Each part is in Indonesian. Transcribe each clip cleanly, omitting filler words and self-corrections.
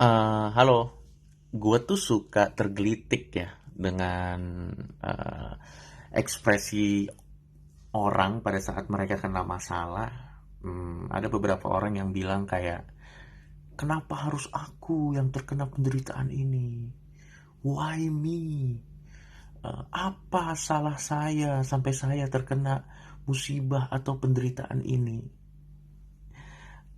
Halo, gue tuh suka tergelitik ya dengan ekspresi orang pada saat mereka kena masalah. Ada beberapa orang yang bilang kayak, kenapa harus aku yang terkena penderitaan ini? Why me? Apa salah saya sampai saya terkena musibah atau penderitaan ini?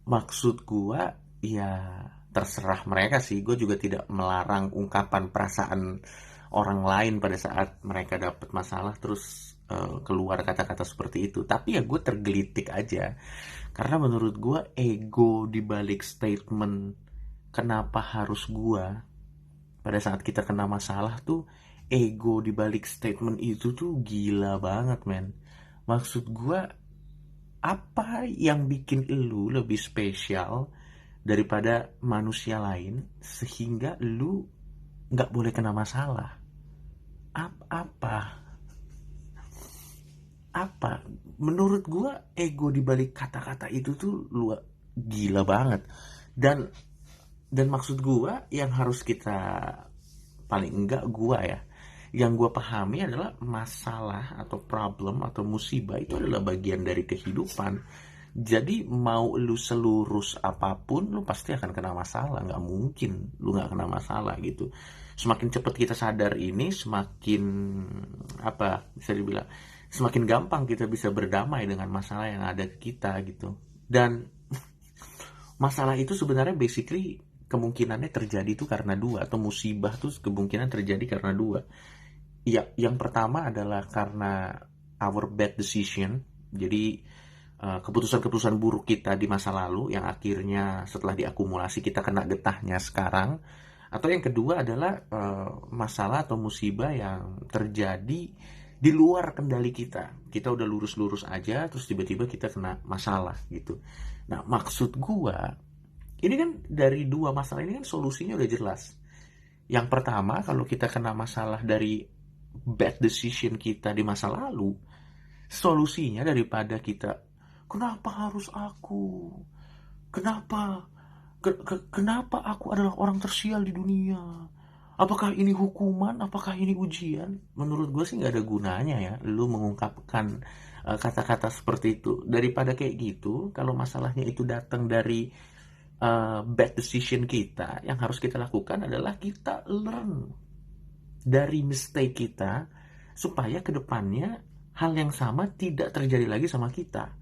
Maksud gua ya terserah mereka sih. Gue juga tidak melarang ungkapan perasaan orang lain pada saat mereka dapat masalah terus keluar kata-kata seperti itu. Tapi ya gue tergelitik aja karena menurut gue ego di balik statement kenapa harus gua pada saat kita kena masalah tuh, ego di balik statement itu tuh gila banget, men. Maksud gua, apa yang bikin elu lebih spesial daripada manusia lain sehingga lu nggak boleh kena masalah? Apa apa menurut gua ego di balik kata-kata itu tuh luar gila banget. Dan maksud gua yang harus kita, paling enggak gua ya, yang gua pahami adalah masalah atau problem atau musibah itu adalah bagian dari kehidupan. Jadi mau lu selurus apapun, lu pasti akan kena masalah. Nggak mungkin lu nggak kena masalah gitu. Semakin cepat kita sadar ini, semakin apa bisa dibilang, semakin gampang kita bisa berdamai dengan masalah yang ada ke kita gitu. Dan masalah itu sebenarnya basically kemungkinannya terjadi itu karena dua, atau musibah tuh kemungkinan terjadi karena dua. Ya, yang pertama adalah karena our bad decision. Jadi keputusan-keputusan buruk kita di masa lalu yang akhirnya setelah diakumulasi kita kena getahnya sekarang. Atau yang kedua adalah masalah atau musibah yang terjadi di luar kendali kita. Kita udah lurus-lurus aja, terus tiba-tiba kita kena masalah gitu. Nah, maksud gua, ini kan dari dua masalah ini kan solusinya udah jelas. Yang pertama, kalau kita kena masalah dari bad decision kita di masa lalu, solusinya daripada kita, kenapa harus aku? Kenapa? Kenapa aku adalah orang tersial di dunia? Apakah ini hukuman? Apakah ini ujian? Menurut gue sih nggak ada gunanya ya lu mengungkapkan kata-kata seperti itu. Daripada kayak gitu, kalau masalahnya itu datang dari bad decision kita, yang harus kita lakukan adalah kita learn dari mistake kita supaya kedepannya hal yang sama tidak terjadi lagi sama kita.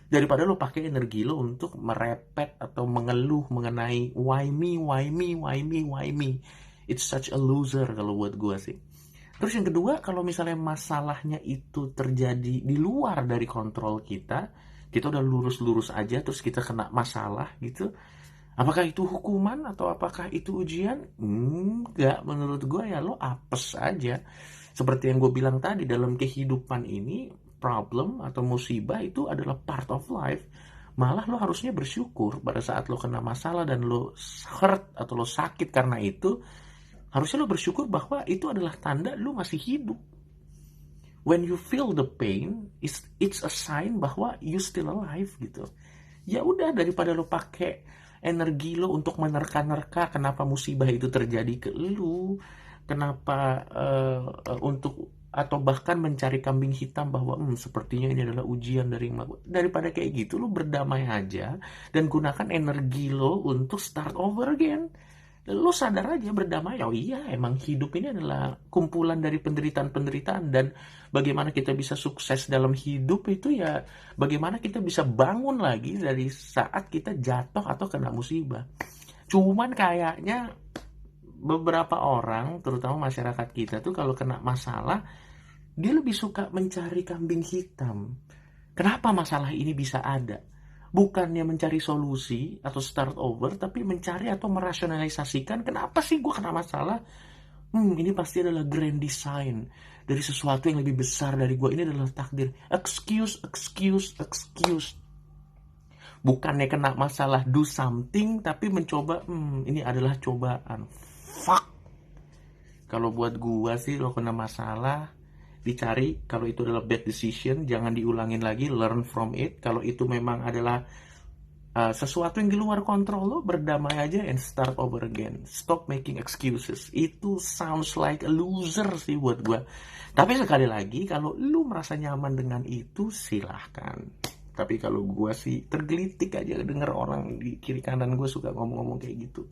Daripada lo pakai energi lo untuk merepet atau mengeluh mengenai why me, why me, why me, why me. It's such a loser kalau buat gue sih. Terus yang kedua, kalau misalnya masalahnya itu terjadi di luar dari kontrol kita udah lurus-lurus aja terus kita kena masalah gitu. Apakah itu hukuman atau apakah itu ujian? Enggak, menurut gue ya lo apes aja. Seperti yang gue bilang tadi, dalam kehidupan ini, problem atau musibah itu adalah part of life. Malah lo harusnya bersyukur pada saat lo kena masalah dan lo hurt atau lo sakit karena itu. Harusnya lo bersyukur bahwa itu adalah tanda lo masih hidup. When you feel the pain, it's a sign bahwa you still alive gitu. Ya udah, daripada lo pakai energi lo untuk menerka-nerka kenapa musibah itu terjadi ke lo, kenapa untuk, atau bahkan mencari kambing hitam bahwa sepertinya ini adalah ujian dari yang melakukan. Daripada kayak gitu, lo berdamai aja dan gunakan energi lo untuk start over again. Lo sadar aja, berdamai, oh iya emang hidup ini adalah kumpulan dari penderitaan-penderitaan, dan bagaimana kita bisa sukses dalam hidup itu ya bagaimana kita bisa bangun lagi dari saat kita jatuh atau kena musibah. Cuman kayaknya beberapa orang, terutama masyarakat kita tuh kalau kena masalah, dia lebih suka mencari kambing hitam. Kenapa masalah ini bisa ada? Bukannya mencari solusi atau start over, tapi mencari atau merasionalisasikan kenapa sih gue kena masalah. Ini pasti adalah grand design dari sesuatu yang lebih besar dari gue. Ini adalah takdir. Excuse, excuse, excuse. Bukannya kena masalah do something, tapi mencoba, ini adalah cobaan. Fuck. Kalau buat gue sih, lo kena masalah, dicari. Kalau itu adalah bad decision, jangan diulangin lagi, learn from it. Kalau itu memang adalah Sesuatu yang di luar kontrol lo, berdamai aja and start over again. Stop making excuses. Itu sounds like a loser sih buat gue. Tapi sekali lagi, kalau lu merasa nyaman dengan itu, silahkan. Tapi kalau gue sih tergelitik aja denger orang di kiri kanan gue suka ngomong-ngomong kayak gitu.